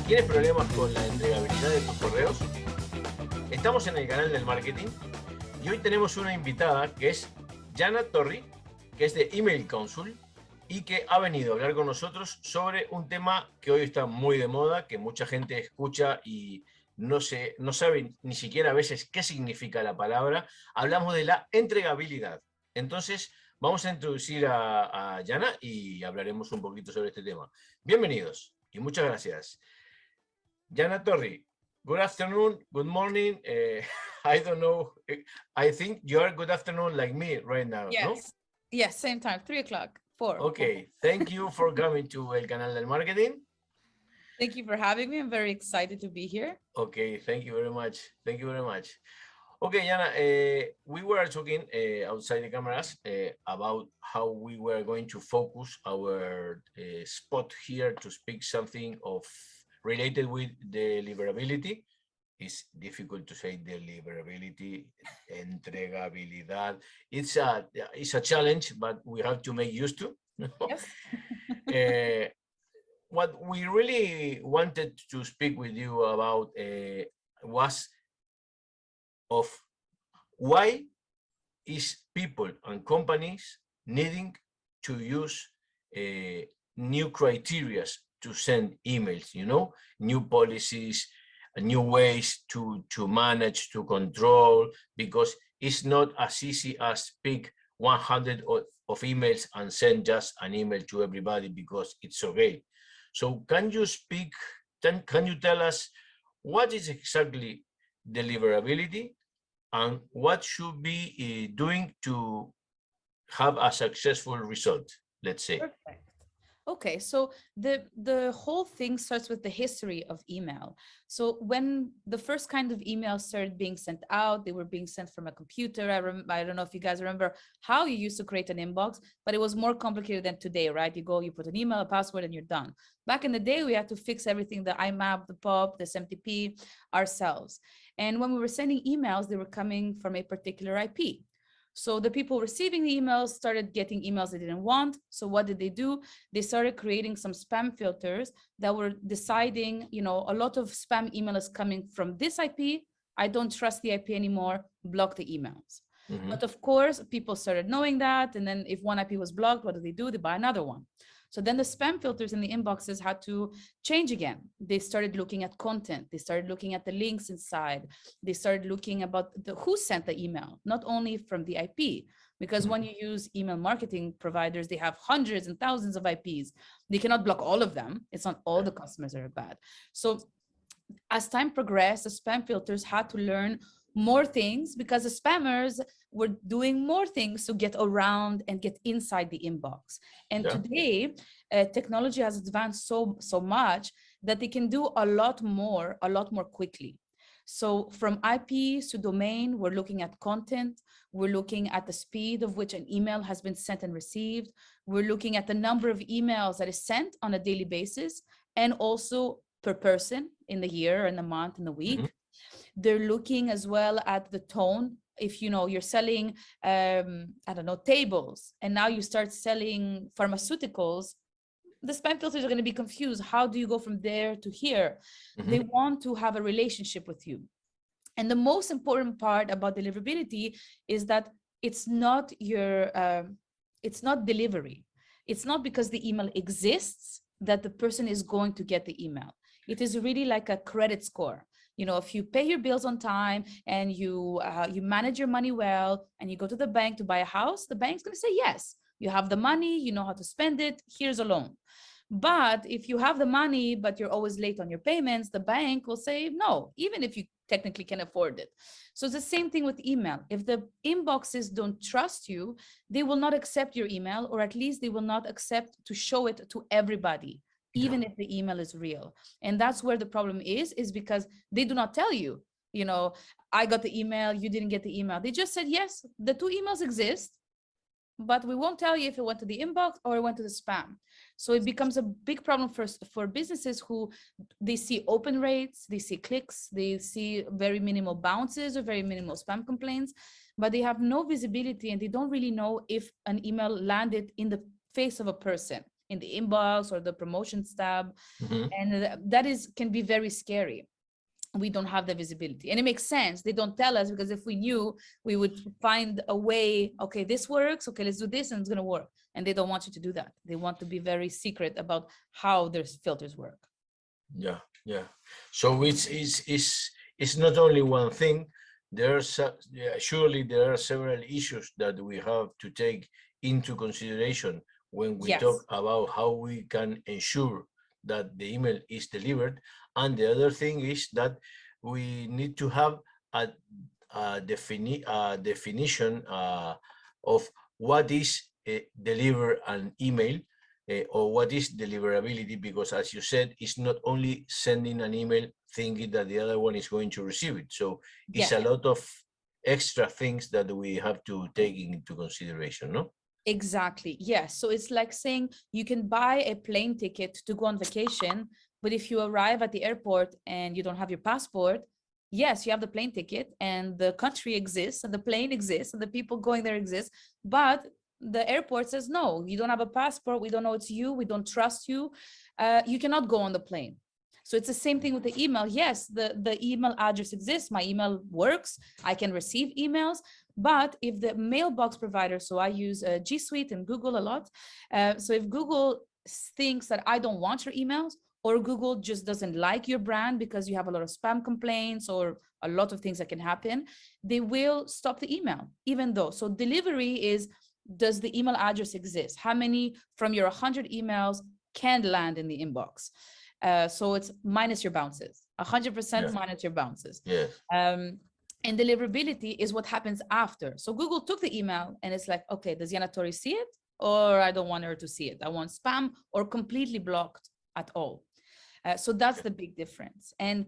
¿Tienes problemas con la entregabilidad de tus correos? Estamos en el canal del marketing y hoy tenemos una invitada que es Yana Torry, que es de Email Council y que ha venido a hablar con nosotros sobre un tema que hoy está muy de moda, que mucha gente escucha y no sabe ni siquiera a veces qué significa la palabra. Hablamos de la entregabilidad. Entonces, vamos a introducir a Yana y hablaremos un poquito sobre este tema. Bienvenidos y muchas gracias. Yana Torry, good afternoon, good morning. I don't know. I think you are good afternoon like me right now, Yes. no? Yes, same time, 3 o'clock, 4. Okay, thank you for coming to El Canal del Marketing. Thank you for having me. I'm very excited to be here. Okay, thank you very much. Thank you very much. Okay, Yana, we were talking outside the cameras about how we were going to focus our spot here to speak something of related with deliverability. It's difficult to say deliverability, entregabilidad. It's a challenge, but we have to make used to. Yes. What we really wanted to speak with you about was of why is people and companies needing to use new criteria to send emails, new policies, new ways to manage, to control, because it's not as easy as pick 100 of emails and send just an email to everybody because it's okay. So can you tell us what is exactly deliverability and what should be doing to have a successful result, let's say? Perfect. Okay, so the whole thing starts with the history of email. So when the first kind of emails started being sent out, they were being sent from a computer. I don't know if you guys remember how you used to create an inbox, but it was more complicated than today, right? You go, you put an email, a password, and you're done. Back in the day, we had to fix everything, the IMAP, the POP, the SMTP ourselves. And when we were sending emails, they were coming from a particular IP. So the people receiving the emails started getting emails they didn't want. So what did they do? They started creating some spam filters that were deciding, a lot of spam email is coming from this IP. I don't trust the IP anymore, block the emails. Mm-hmm. But of course, people started knowing that. And then if one IP was blocked, what do? They buy another one. So then the spam filters in the inboxes had to change again. They started looking at content. They started looking at the links inside. They started looking about who sent the email, not only from the IP, because when you use email marketing providers, they have hundreds and thousands of IPs. They cannot block all of them. It's not all the customers that are bad. So as time progressed, the spam filters had to learn more things because the spammers were doing more things to get around and get inside the inbox. And today, technology has advanced so much that they can do a lot more quickly. So from IPs to domain, we're looking at content. We're looking at the speed of which an email has been sent and received. We're looking at the number of emails that is sent on a daily basis and also per person in the year and the month and the week. Mm-hmm. They're looking as well at the tone. If you're selling, tables, and now you start selling pharmaceuticals, the spam filters are going to be confused. How do you go from there to here? Mm-hmm. They want to have a relationship with you. And the most important part about deliverability is that it's not it's not delivery. It's not because the email exists that the person is going to get the email. It is really like a credit score. If you pay your bills on time and you manage your money well and you go to the bank to buy a house, the bank's going to say, yes, you have the money, you know how to spend it, here's a loan. But if you have the money, but you're always late on your payments, the bank will say no, even if you technically can afford it. So it's the same thing with email. If the inboxes don't trust you, they will not accept your email, or at least they will not accept to show it to everybody, even if the email is real. And that's where the problem is because they do not tell you, I got the email, you didn't get the email. They just said, yes, the two emails exist, but we won't tell you if it went to the inbox or it went to the spam. So it becomes a big problem for businesses who they see open rates, they see clicks, they see very minimal bounces or very minimal spam complaints, but they have no visibility and they don't really know if an email landed in the face of a person. in the inbox or the promotions tab. Mhm. And that can be very scary. We don't have the visibility, and it makes sense. They don't tell us, because if we knew, we would find a way. Okay, this works. Okay, let's do this, and it's going to work. And they don't want you to do that. They want to be very secret about how their filters work. Yeah, yeah. So it's not only one thing. Surely there are several issues that we have to take into consideration when we Yes. talk about how we can ensure that the email is delivered. And the other thing is that we need to have a definition of what is deliver an email, or what is deliverability, because as you said, it's not only sending an email thinking that the other one is going to receive it. So it's Yes. a lot of extra things that we have to take into consideration, no? Exactly. Yes. So it's like saying you can buy a plane ticket to go on vacation, but if you arrive at the airport and you don't have your passport, yes, you have the plane ticket and the country exists and the plane exists and the people going there exist, but the airport says, no, you don't have a passport. We don't know it's you. We don't trust you. You cannot go on the plane. So it's the same thing with the email. Yes, the email address exists. My email works. I can receive emails. But if the mailbox provider, so I use G Suite and Google a lot. So if Google thinks that I don't want your emails, or Google just doesn't like your brand because you have a lot of spam complaints or a lot of things that can happen, they will stop the email, even though. So delivery is, does the email address exist? How many from your 100 emails can land in the inbox? So it's minus your bounces, 100% minus your bounces. Yes. And deliverability is what happens after. So Google took the email and it's like, okay, does Yana Torry see it? Or I don't want her to see it. I want spam or completely blocked at all. So that's the big difference. And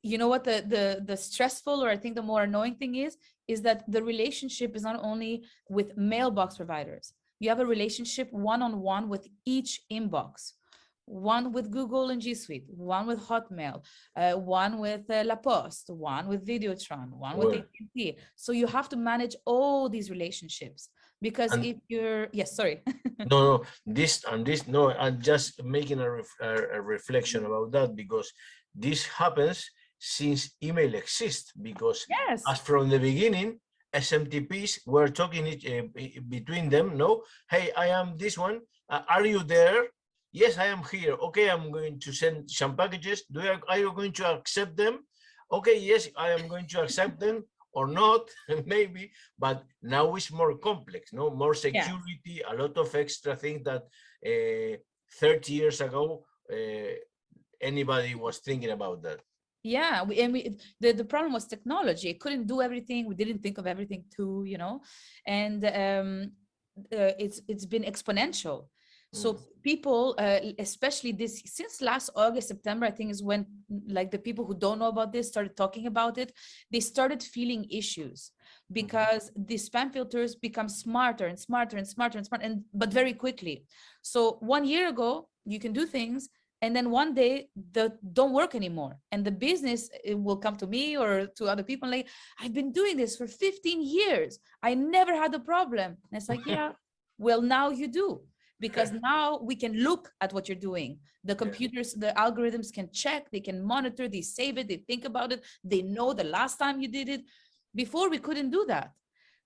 you know what the stressful, or I think the more annoying thing is that the relationship is not only with mailbox providers. You have a relationship one-on-one with each inbox. One with Google and G Suite, one with Hotmail, one with La Poste, one with Videotron, one with AT&T. So you have to manage all these relationships, because if you're, yes, sorry. No, no, I'm just making a reflection about that, because this happens since email exists, because Yes. as from the beginning, SMTPs were talking between them, no? Hey, I am this one. Are you there? Yes, I am here. Okay, I'm going to send some packages. Are you going to accept them? Okay, yes, I am going to accept them, or not, maybe, but now it's more complex, no? More security, a lot of extra things that 30 years ago, anybody was thinking about that. Yeah, the problem was technology. It couldn't do everything. We didn't think of everything too, you know, and it's been exponential. So people, especially this, since last August, September, I think is when, like, the people who don't know about this started talking about it. They started feeling issues because the spam filters become smarter and smarter and smarter and smarter, but very quickly. So 1 year ago, you can do things, and then one day they don't work anymore. And the business, it will come to me or to other people like, I've been doing this for 15 years. I never had a problem. And it's like, yeah, well, now you do. Because now we can look at what you're doing. The computers, the algorithms can check, they can monitor, they save it, they think about it, they know the last time you did it. Before, we couldn't do that.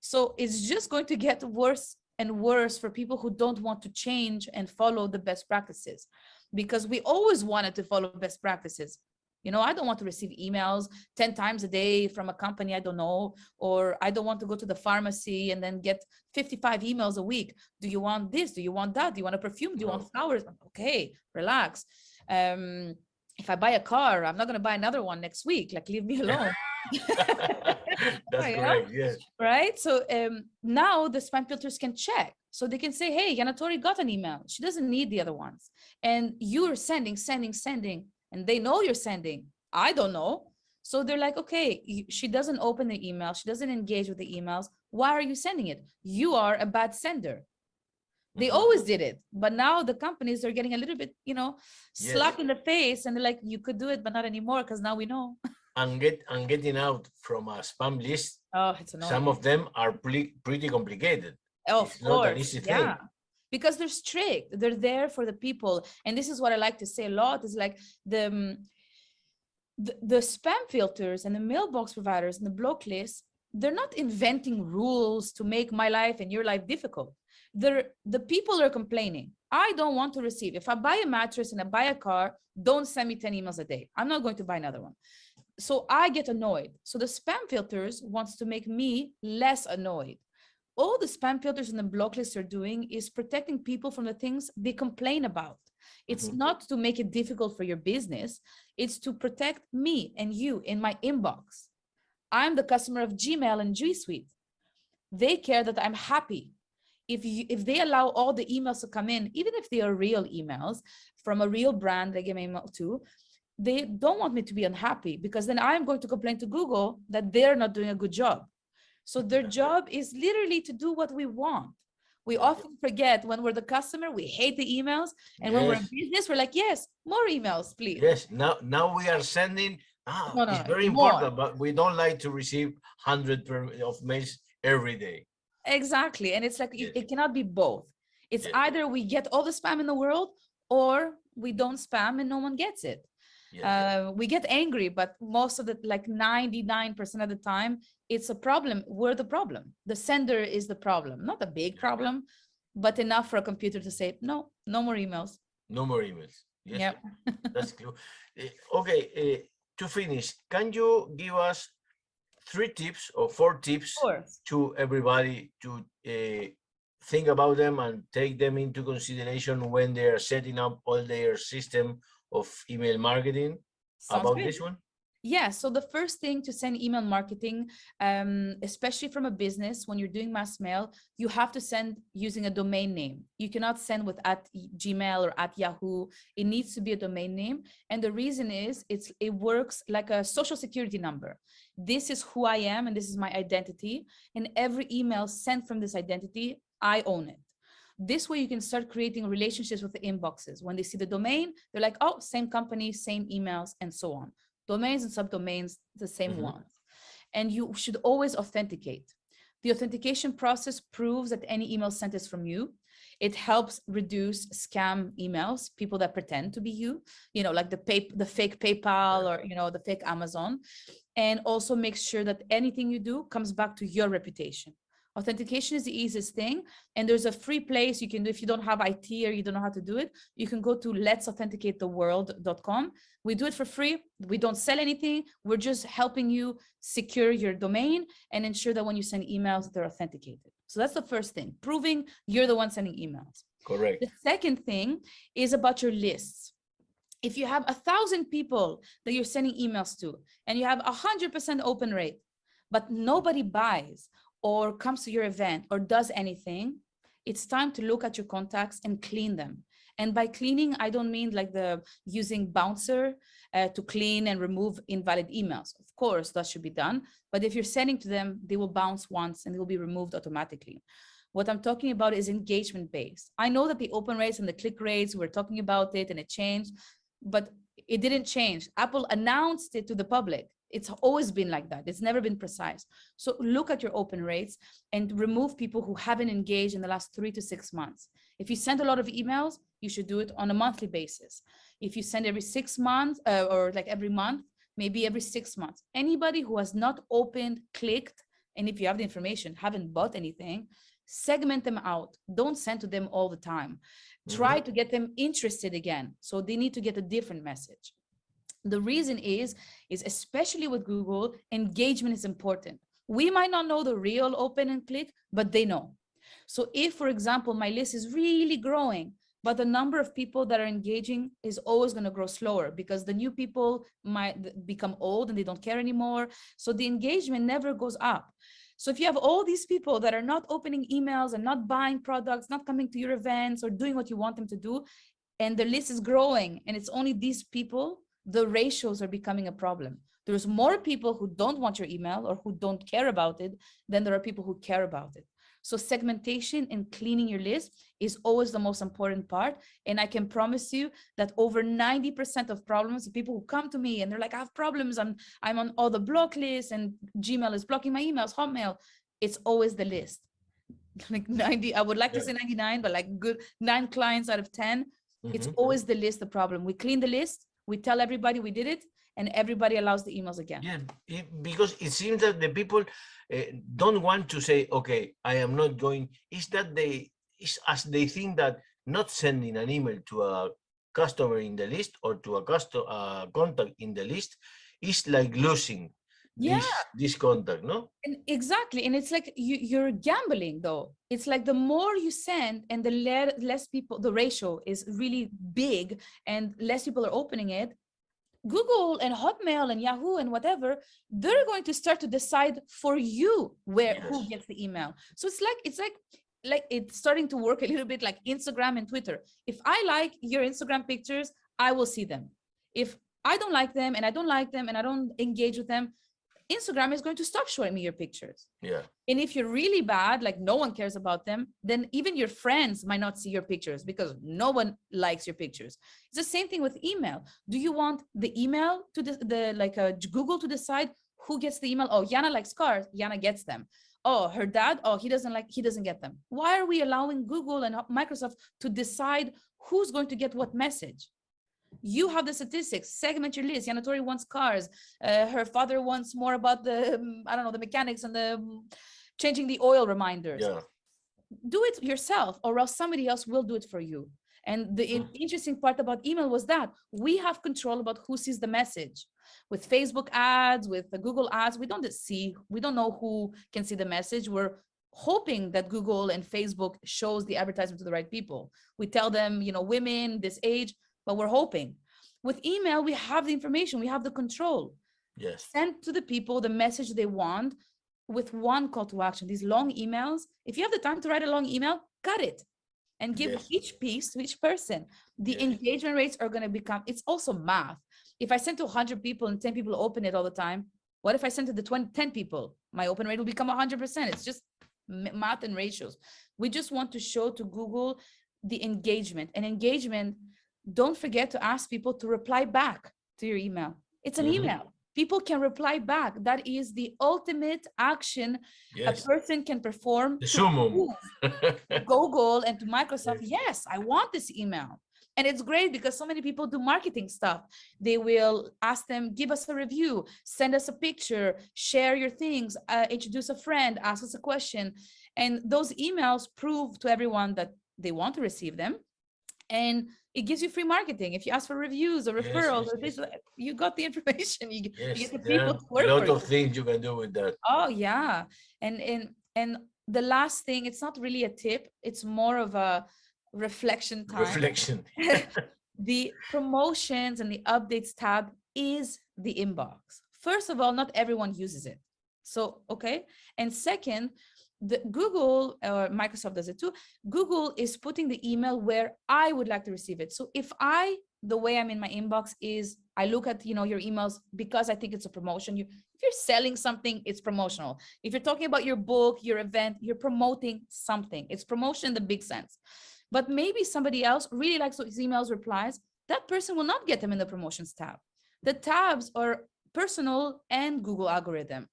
So it's just going to get worse and worse for people who don't want to change and follow the best practices, because we always wanted to follow best practices. You know, I don't want to receive emails 10 times a day from a company I don't know, or I don't want to go to the pharmacy and then get 55 emails a week. Do you want this? Do you want that? Do you want a perfume? Do you want flowers? Okay, relax. If I buy a car, I'm not going to buy another one next week. Like, leave me alone. That's correct, yes. Right? So now the spam filters can check. So they can say, hey, Yana Torry got an email. She doesn't need the other ones. And you're sending. And they know you're sending. I don't know. So they're like, okay, she doesn't open the email. She doesn't engage with the emails. Why are you sending it? You are a bad sender. They always did it. But now the companies are getting a little bit, you know, slapped in the face. And they're like, you could do it, but not anymore, because now we know. And getting out from a spam list, oh, it's annoying. Some of them are pretty complicated. Oh, it's of course. not an easy thing. because they're strict. They're there for the people. And this is what I like to say a lot, is like the spam filters and the mailbox providers and the block lists, they're not inventing rules to make my life and your life difficult. The people are complaining. I don't want to receive. If I buy a mattress and I buy a car, don't send me 10 emails a day. I'm not going to buy another one. So I get annoyed. So the spam filters wants to make me less annoyed. All the spam filters and the block lists are doing is protecting people from the things they complain about. It's not to make it difficult for your business. It's to protect me and you in my inbox. I'm the customer of Gmail and G Suite. They care that I'm happy. If they allow all the emails to come in, even if they are real emails from a real brand they give me email to, they don't want me to be unhappy, because then I'm going to complain to Google that they're not doing a good job. So their job is literally to do what we want. We often forget when we're the customer, we hate the emails. And when we're in business, we're like, yes, more emails, please. Yes, now we are sending, it's very important, but we don't like to receive hundreds of mails every day. Exactly. And it's like, it cannot be both. It's either we get all the spam in the world, or we don't spam and no one gets it. We get angry, but most of the, like 99% of the time, it's a problem. We're the problem. The sender is the problem, not a big problem, but enough for a computer to say, no more emails. No more emails. Yes, that's clear. Okay, to finish, can you give us 3 tips or 4 tips to everybody to think about them and take them into consideration when they are setting up all their system of email marketing? About this one? Yeah, so the first thing to send email marketing, especially from a business, when you're doing mass mail, you have to send using a domain name. You cannot send with @Gmail or @Yahoo. It needs to be a domain name. And the reason is it works like a social security number. This is who I am and this is my identity. And every email sent from this identity, I own it. This way you can start creating relationships with the inboxes. When they see the domain, they're like, oh, same company, same emails, and so on. Domains and subdomains, the same ones. And you should always authenticate. The authentication process proves that any email sent is from you. It helps reduce scam emails, people that pretend to be you, like the fake PayPal or, the fake Amazon. And also make sure that anything you do comes back to your reputation. Authentication is the easiest thing. And there's a free place you can do if you don't have IT or you don't know how to do it. You can go to letsauthenticatetheworld.com. We do it for free. We don't sell anything. We're just helping you secure your domain and ensure that when you send emails, they're authenticated. So that's the first thing, proving you're the one sending emails. Correct. The second thing is about your lists. If you have 1,000 people that you're sending emails to and you have 100% open rate, but nobody buys or comes to your event or does anything, it's time to look at your contacts and clean them. And by cleaning, I don't mean like using Bouncer to clean and remove invalid emails. Of course, that should be done. But if you're sending to them, they will bounce once and they will be removed automatically. What I'm talking about is engagement based. I know that the open rates and the click rates, we're talking about it and it changed, but it didn't change. Apple announced it to the public. It's always been like that. It's never been precise. So look at your open rates and remove people who haven't engaged in the last 3 to 6 months. If you send a lot of emails, you should do it on a monthly basis. If you send every 6 months or like every month, maybe every 6 months. Anybody who has not opened, clicked, and if you have the information, haven't bought anything, segment them out. Don't send to them all the time. Try to get them interested again. So they need to get a different message. The reason is especially with Google, engagement is important. We might not know the real open and click, but they know. So if, for example, my list is really growing, but the number of people that are engaging is always going to grow slower because the new people might become old and they don't care anymore. So the engagement never goes up. So if you have all these people that are not opening emails and not buying products, not coming to your events or doing what you want them to do, and the list is growing and it's only these people, the ratios are becoming a problem. There's more people who don't want your email or who don't care about it than there are people who care about it. So segmentation and cleaning your list is always the most important part. And I can promise you that over 90% of problems, people who come to me and they're like, I have problems, I'm on all the block lists and Gmail is blocking my emails, Hotmail, it's always the list. like 90, I would like to Yeah. say 99, but like good 9 clients out of 10, it's always the list the problem. We clean the list, we tell everybody we did it, and everybody allows the emails again. Yeah, because it seems that the people don't want to say, okay, I am not going. Is that it's as they think that not sending an email to a customer in the list or to a contact in the list is like losing Yeah. this contact, no? And exactly. And it's like you're gambling though. It's like the more you send and the less people, the ratio is really big and less people are opening it. Google and Hotmail and Yahoo and whatever, they're going to start to decide for you who gets the email. So it's like it's starting to work a little bit like Instagram and Twitter. If I like your Instagram pictures, I will see them. If I don't like them and I don't like them and I don't engage with them, Instagram is going to stop showing me your pictures. Yeah. And if you're really bad, like no one cares about them, then even your friends might not see your pictures because no one likes your pictures. It's the same thing with email. Do you want the email to Google to decide who gets the email? Oh, Yana likes cars, Yana gets them. Oh, her dad, oh, he doesn't get them. Why are we allowing Google and Microsoft to decide who's going to get what message? You have the statistics, segment your list. Yana Torry wants cars. Her father wants more about the, I don't know, the mechanics and the changing the oil reminders. Yeah. Do it yourself or else somebody else will do it for you. And the interesting part about email was that we have control about who sees the message. With Facebook ads, with the Google ads, we don't know who can see the message. We're hoping that Google and Facebook shows the advertisement to the right people. We tell them, women this age, but we're hoping. With email, we have the information, we have the control. Yes. Send to the people the message they want with one call to action. These long emails, if you have the time to write a long email, cut it and give each piece to each person. The engagement rates are going to become, it's also math. If I send to 100 people and 10 people open it all the time, what if I send to the 10 people? My open rate will become 100%. It's just math and ratios. We just want to show to Google the engagement. And engagement, don't forget to ask people to reply back to your email. It's an email. People can reply back. That is the ultimate action a person can perform. The summum. Google and to Microsoft. Yes, I want this email. And it's great because so many people do marketing stuff. They will ask them, give us a review, send us a picture, share your things, introduce a friend, ask us a question. And those emails prove to everyone that they want to receive them. And it gives you free marketing. If you ask for reviews or referrals, or this, you got the information. You get the people to work. A lot of things you can do with that. Oh yeah, and the last thing, it's not really a tip. It's more of a reflection time. Reflection. The promotions and the updates tab is the inbox. First of all, not everyone uses it. So okay, and second, the Google or Microsoft does it too. Google is putting the email where I would like to receive it. So if the way I'm in my inbox is I look at your emails because I think it's a promotion. If you're selling something, it's promotional. If you're talking about your book, your event, you're promoting something. It's promotion in the big sense. But maybe somebody else really likes those emails replies. That person will not get them in the promotions tab. The tabs are personal and Google algorithm.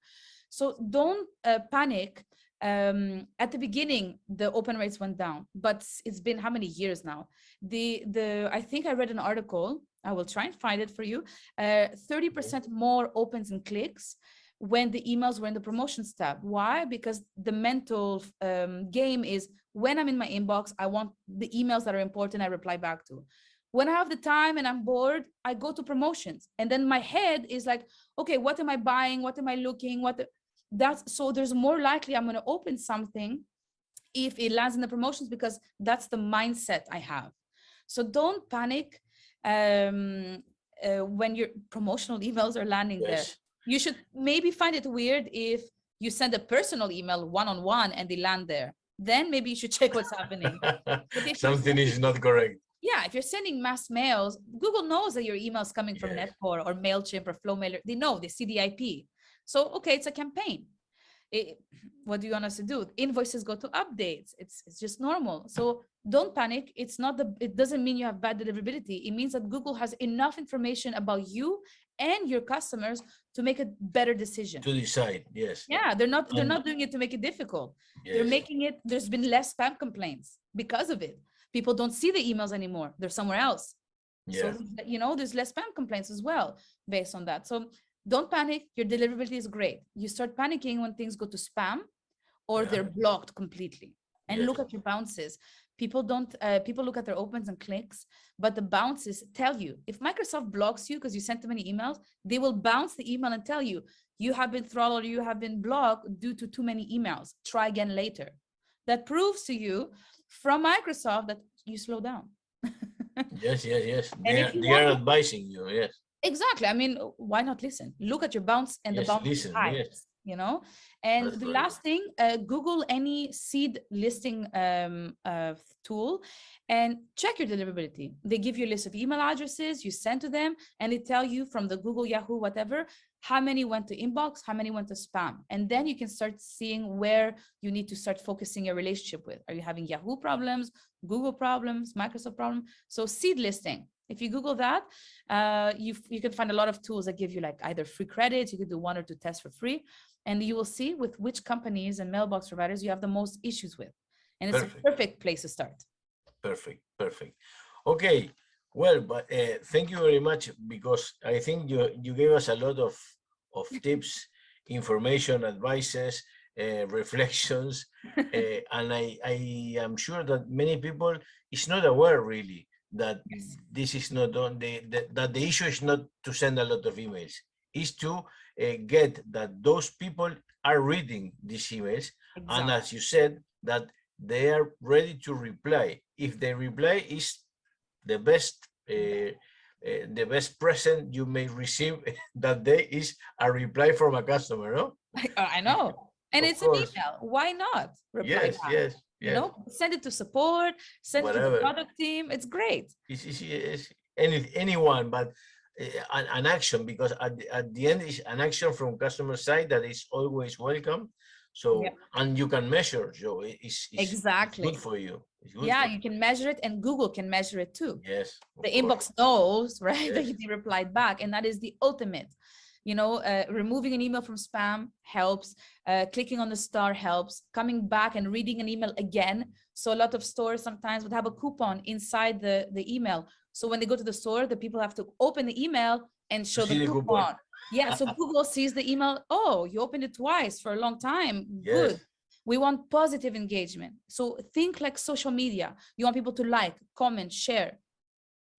So don't panic. At the beginning, the open rates went down, but it's been how many years now? I think I read an article. I will try and find it for you. 30% more opens and clicks when the emails were in the promotions tab. Why? Because the mental game is when I'm in my inbox, I want the emails that are important, I reply back to. When I have the time and I'm bored, I go to promotions. And then my head is like, okay, what am I buying? What am I looking? So there's more likely I'm going to open something if it lands in the promotions because that's the mindset I have. So don't panic when your promotional emails are landing there. You should maybe find it weird if you send a personal email one-on-one and they land there. Then maybe you should check what's happening. Something is not correct. Yeah, if you're sending mass mails, Google knows that your email is coming from Netcore or MailChimp or Flowmailer. They know, they see the IP. So, okay, it's a campaign. What do you want us to do? Invoices go to updates. It's just normal. So don't panic. It doesn't mean you have bad deliverability. It means that Google has enough information about you and your customers to make a better decision. To decide, yes. Yeah, they're not And- doing it to make it difficult. Yes. They're making it, there's been less spam complaints because of it. People don't see the emails anymore. They're somewhere else. Yeah. So, you know, there's less spam complaints as well based on that. So don't panic. Your deliverability is great. You start panicking when things go to spam or Yeah. they're blocked completely. And Yes. look at your bounces. People don't, people look at their opens and clicks, but the bounces tell you. If Microsoft blocks you because you sent too many emails, they will bounce the email and tell you, you have been throttled or you have been blocked due to too many emails. Try again later. That proves to you from Microsoft that you slow down. Yes. And They if you are want- advising you, yes. Exactly. I mean, why not listen? Look at your bounce and Yes, the bounce listen, heights, yes. you know? And That's the very last thing, Google any seed listing tool and check your deliverability. They give you a list of email addresses you send to them, and they tell you from the Google, Yahoo, whatever, how many went to inbox, how many went to spam. And then you can start seeing where you need to start focusing your relationship with. Are you having Yahoo problems, Google problems, Microsoft problems? So seed listing. If you Google that, you can find a lot of tools that give you like either free credits, you could do 1 or 2 tests for free, and you will see with which companies and mailbox providers you have the most issues with. And it's Perfect. a perfect place to start. Perfect. Okay, well, but thank you very much, because I think you gave us a lot of tips, information, advices, reflections, and I am sure that many people is not aware really that Yes. this is not on that the issue is not to send a lot of emails, is to get that those people are reading these emails, and as you said, that they are ready to reply. If they reply is the best present you may receive that day is a reply from a customer, no? I know. And Of it's course. an email. Why not reply back? Yes. You know, send it to support, send it to Whatever. the product team. It's great. It's anyone, but an action, because at the end is an action from customer side that is always welcome. So, Yeah. and you can measure, so it's Exactly. good for you. It's good Yeah, for you can measure it, and Google can measure it too. Yes. of The course. inbox knows, right, that Yes. you replied back, and that is the ultimate. You know, removing an email from spam helps, clicking on the star helps, coming back and reading an email again. So a lot of stores sometimes would have a coupon inside the email, so when they go to the store, the people have to open the email and show see the the coupon. coupon. Yeah, so Google sees the email. Oh, you opened it twice for a long time. Good. Yes. We want positive engagement. So think like social media. You want people to like, comment, share.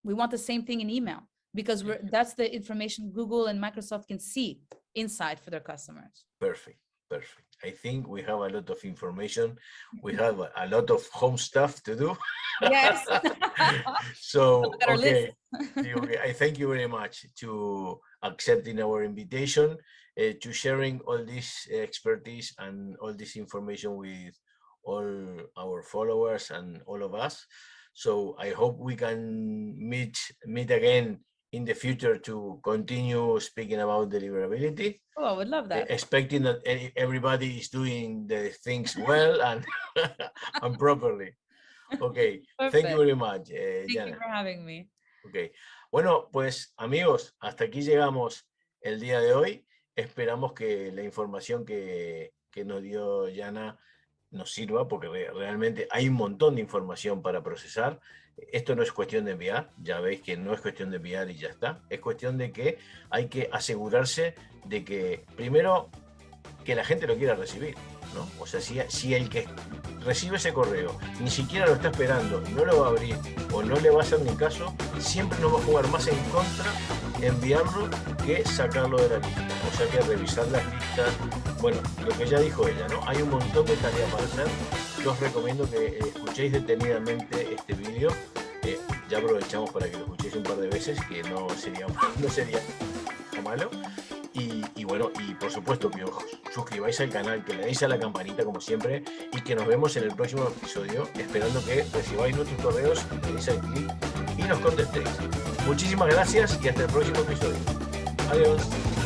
We want the same thing in email, because that's the information Google and Microsoft can see inside for their customers. Perfect. I think we have a lot of information. We have a lot of home stuff to do. Yes. So, Look at our okay. list. Okay, I thank you very much to accepting our invitation, to sharing all this expertise and all this information with all our followers and all of us. So I hope we can meet again in the future to continue speaking about deliverability. Oh, I would love that. Expecting that everybody is doing the things well and and properly. Okay, thank you Perfect. very much, Thank you Yana. for having me. Ok, bueno, pues amigos, hasta aquí llegamos el día de hoy. Esperamos que la información que nos dio Yana nos sirva, porque realmente hay un montón de información para procesar. Esto no es cuestión de enviar, ya veis que no es cuestión de enviar y ya está. Es cuestión de que hay que asegurarse de que, primero, que la gente lo quiera recibir, ¿no? O sea, si el que recibe ese correo ni siquiera lo está esperando, no lo va a abrir o no le va a hacer ni caso, siempre nos va a jugar más en contra enviarlo que sacarlo de la lista. O sea que revisar las listas, bueno, lo que ya dijo ella, ¿no? Hay un montón de tareas para hacer. Yo os recomiendo que escuchéis detenidamente este vídeo. Ya aprovechamos para que lo escuchéis un par de veces, que no sería malo. Y bueno, y por supuesto que os suscribáis al canal, que le deis a la campanita como siempre, y que nos vemos en el próximo episodio, esperando que recibáis nuestros correos, le deis al clic y nos contestéis. Muchísimas gracias y hasta el próximo episodio. Adiós.